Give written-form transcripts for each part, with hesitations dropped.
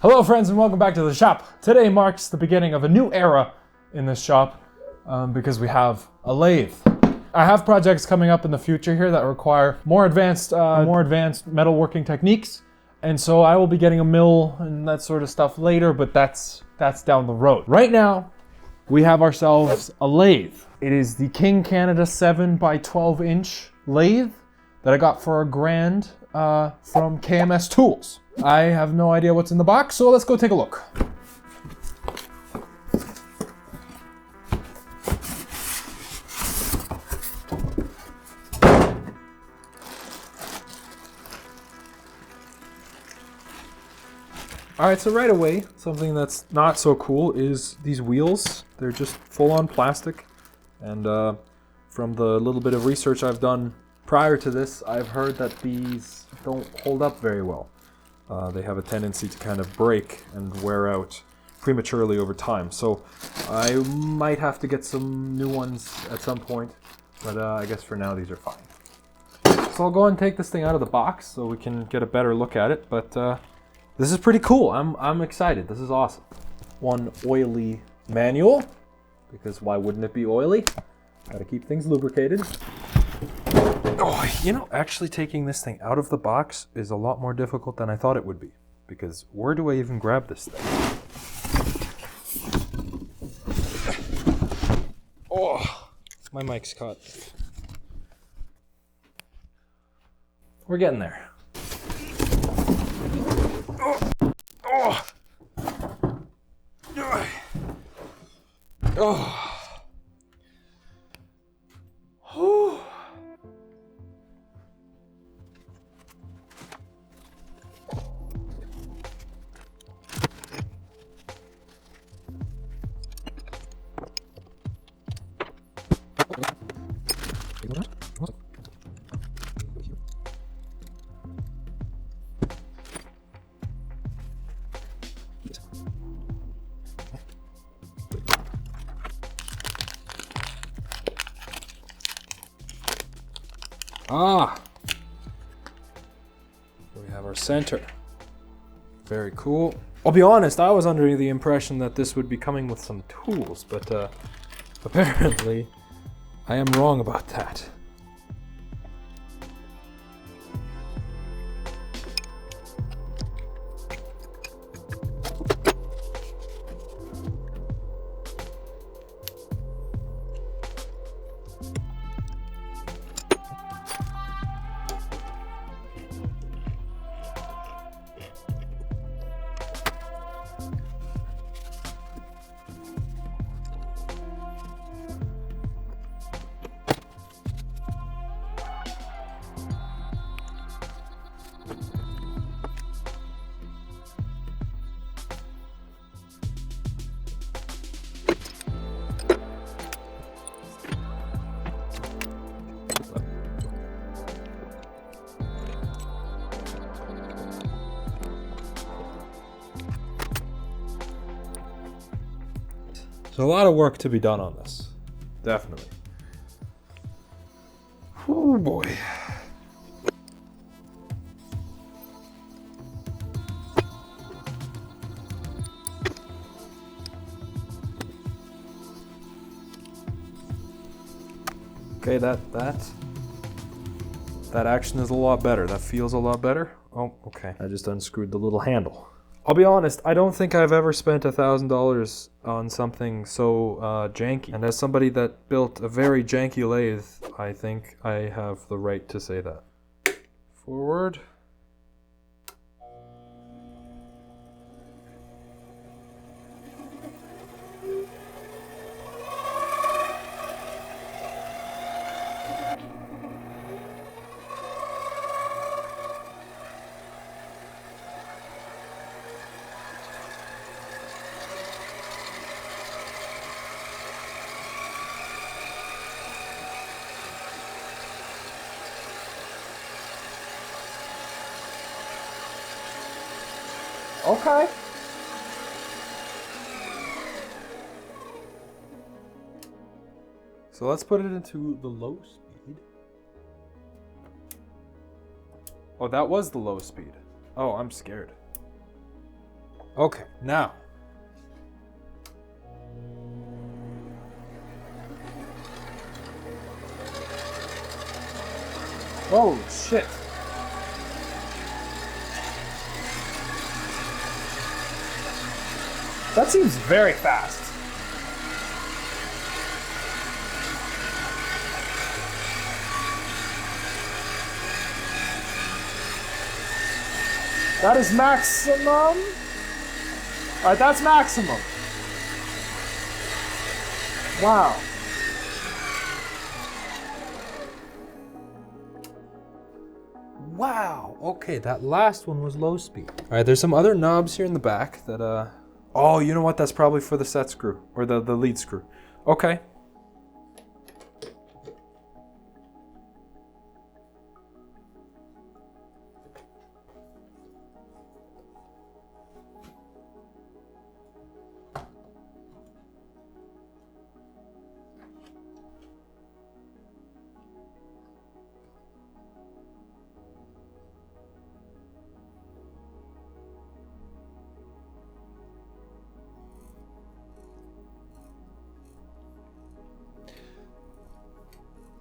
Hello friends and welcome back to the shop. Today marks the beginning of a new era in this shop because we have a lathe. I have projects coming up in the future here that require more advanced metalworking techniques, and so I will be getting a mill and that sort of stuff later, but that's down the road. Right now, we have ourselves a lathe. It is the King Canada 7 by 12 inch lathe that I got for $1,000 from KMS Tools. I have no idea what's in the box, so let's go take a look. Alright, so right away, something that's not so cool is these wheels. They're just full-on plastic, and from the little bit of research I've done prior to this, I've heard that these don't hold up very well. They have a tendency to kind of break and wear out prematurely over time. So I might have to get some new ones at some point, but I guess for now these are fine. So I'll go and take this thing out of the box so we can get a better look at it, but this is pretty cool. I'm excited. This is awesome. One oily manual, because why wouldn't it be oily? Gotta keep things lubricated. Oh, you know, actually taking this thing out of the box is a lot more difficult than I thought it would be, because where do I even grab this thing? Oh, my mic's caught. We're getting there. Oh. Oh. Oh. Ah, we have our center. Very cool. I'll be honest, I was under the impression that this would be coming with some tools, but apparently I am wrong about that. There's a lot of work to be done on this. Definitely. Oh boy. Okay, that action is a lot better. That feels a lot better. Oh, okay. I just unscrewed the little handle. I'll be honest, I don't think I've ever spent $1,000 on something so janky. And as somebody that built a very janky lathe, I think I have the right to say that. Forward. Okay. So let's put it into the low speed. Oh, that was the low speed. Oh, I'm scared. Okay, now. Oh, shit. That seems very fast. That is maximum. All right, that's maximum. Wow. Wow. Okay, that last one was low speed. All right, there's some other knobs here in the back that oh, you know what? That's probably for the set screw or the lead screw. Okay.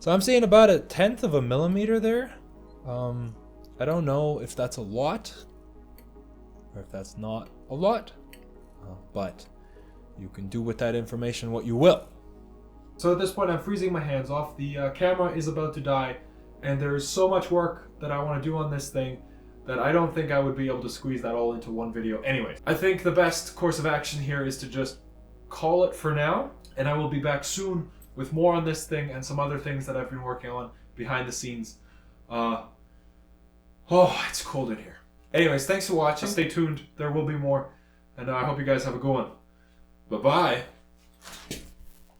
So I'm seeing about 1/10 of a millimeter there. I don't know if that's a lot or if that's not a lot, but you can do with that information what you will. So at this point, I'm freezing my hands off. The camera is about to die, and there's so much work that I want to do on this thing that I don't think I would be able to squeeze that all into one video anyway. I think the best course of action here is to just call it for now, and I will be back soon with more on this thing and some other things that I've been working on behind the scenes. Oh, it's cold in here. Anyways, thanks for watching. Stay tuned. There will be more, and I hope you guys have a good one. Bye-bye.